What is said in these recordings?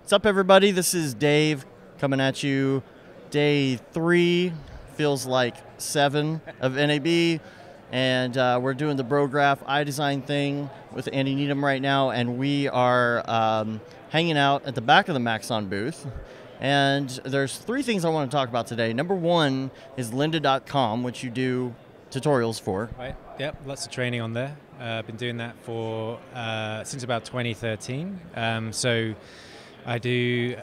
What's up, everybody? This is Dave coming at you. Day 3 feels like 7 of NAB, and we're doing the BroGraph iDesign thing with Andy Needham right now, and we are hanging out at the back of the Maxon booth. And there's 3 things I want to talk about today. Number 1 is lynda.com, which you do tutorials for. Right. Yep. Lots of training on there. I've been doing that for since about 2013. So I do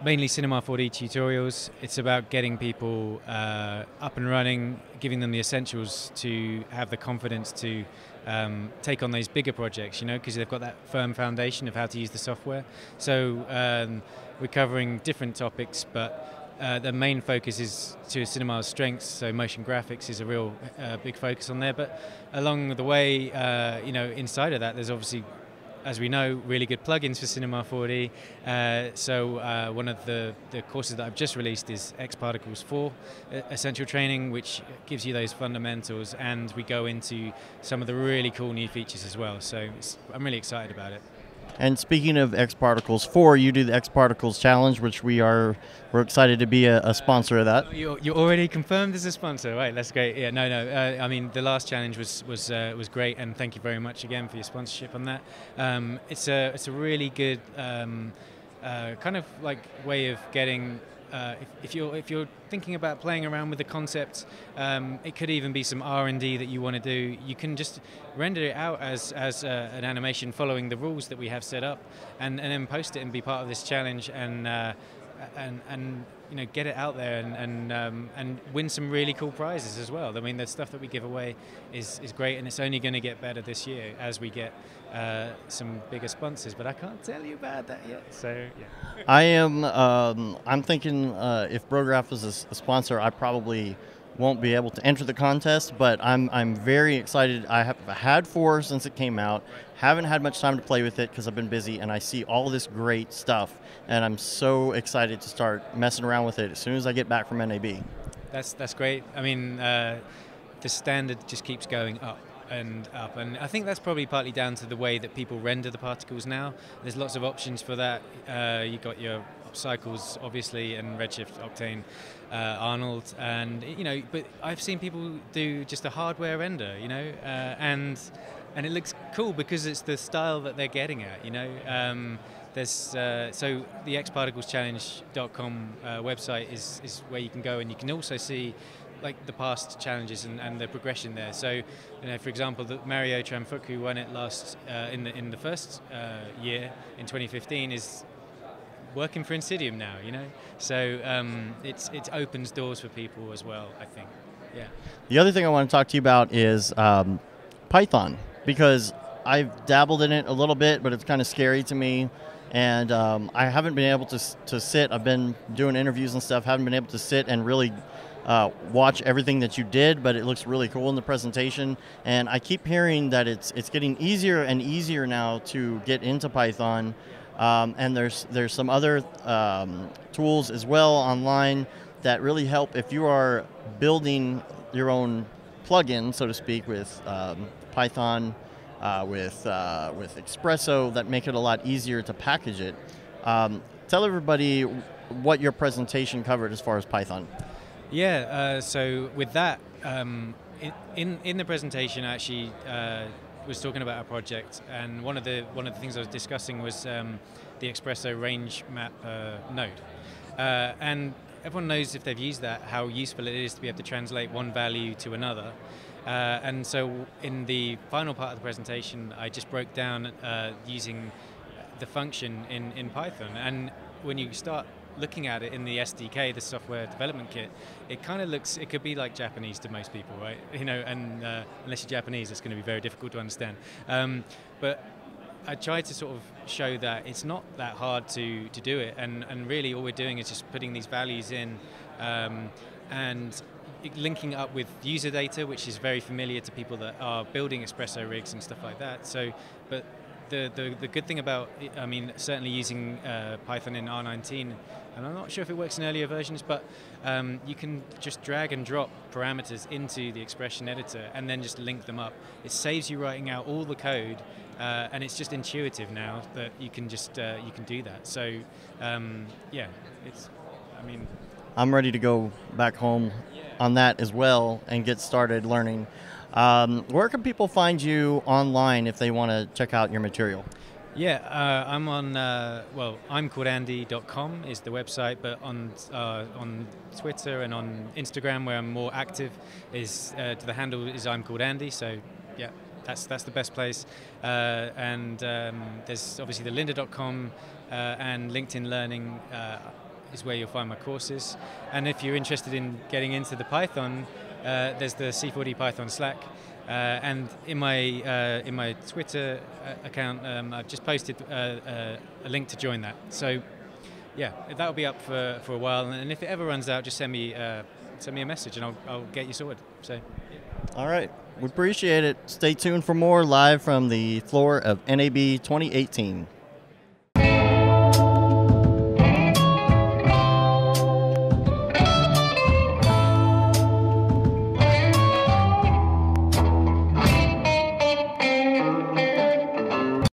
mainly Cinema 4D tutorials. It's about getting people up and running, giving them the essentials to have the confidence to take on those bigger projects, because they've got that firm foundation of how to use the software. So we're covering different topics, but the main focus is to cinema's strengths, so motion graphics is a real big focus on there. But along the way, inside of that, there's obviously, as we know, really good plugins for Cinema 4D. So one of the courses that I've just released is XParticles 4 Essential Training, which gives you those fundamentals, and we go into some of the really cool new features as well. So I'm really excited about it. And speaking of XParticles 4, you do the XParticles Challenge, which we're excited to be a sponsor of that. You're already confirmed as a sponsor, right? That's great. Yeah, no. I mean, the last challenge was great, and thank you very much again for your sponsorship on that. It's a really good kind of like way of getting. If you're thinking about playing around with the concept, it could even be some R&D that you want to do. You can just render it out as an animation following the rules that we have set up, and then post it and be part of this challenge, and get it out there and win some really cool prizes as well. I mean, the stuff that we give away is great, and it's only going to get better this year as we get some bigger sponsors, but I can't tell you about that yet. So yeah, I'm thinking if BroGraph is a sponsor, I probably won't be able to enter the contest, but I'm very excited. I have had 4 since it came out. Haven't had much time to play with it because I've been busy, and I see all this great stuff, and I'm so excited to start messing around with it as soon as I get back from NAB. That's great. I mean, the standard just keeps going up and up, and I think that's probably partly down to the way that people render the particles now. There's lots of options for that. You got your Cycles, obviously, and Redshift, Octane, Arnold, and but I've seen people do just a hardware render, and it looks cool because it's the style that they're getting at, There's so the xparticleschallenge.com website is where you can go, and you can also see like the past challenges and the progression there. So, for example, Mario Tramfuku, who won it last in the first year in 2015, is working for Insidium now, So it opens doors for people as well, I think. Yeah. The other thing I want to talk to you about is Python, because I've dabbled in it a little bit, but it's kind of scary to me. And I haven't been able to sit. I've been doing interviews and stuff. Haven't been able to sit and really watch everything that you did, but it looks really cool in the presentation. And I keep hearing that it's getting easier and easier now to get into Python. And there's some other tools as well online that really help if you are building your own plugin, so to speak, with Python, with Espresso, that make it a lot easier to package it. Tell everybody what your presentation covered as far as Python. Yeah, so with that, in the presentation, I actually was talking about a project, and one of the things I was discussing was the Espresso range map node, and everyone knows, if they've used that, how useful it is to be able to translate one value to another. And so in the final part of the presentation, I just broke down using the function in Python, and when you start looking at it in the SDK, the software development kit, it kind of looks, it could be like Japanese to most people, right? And unless you're Japanese, it's going to be very difficult to understand. But I tried to sort of show that it's not that hard to do it, and really all we're doing is just putting these values in and linking up with user data, which is very familiar to people that are building Espresso rigs and stuff like that. So, but the good thing about, I mean, certainly using Python in R19, and I'm not sure if it works in earlier versions, but you can just drag and drop parameters into the expression editor and then just link them up. It saves you writing out all the code and it's just intuitive now that you can just you can do that. So yeah, it's. I mean, I'm ready to go back home on that as well and get started learning. Where can people find you online if they want to check out your material? Yeah, I'm on, imcalledandy.com is the website, but on Twitter and on Instagram, where I'm more active, is the handle is I'm called Andy. So yeah, that's the best place. And there's obviously the lynda.com and LinkedIn Learning is where you'll find my courses. And if you're interested in getting into the Python, there's the C4D Python Slack. And in my Twitter account, I've just posted a link to join that. So, yeah, that'll be up for a while. And if it ever runs out, just send me a message, and I'll get you sorted. So, yeah. All right, we appreciate it. Stay tuned for more live from the floor of NAB 2018.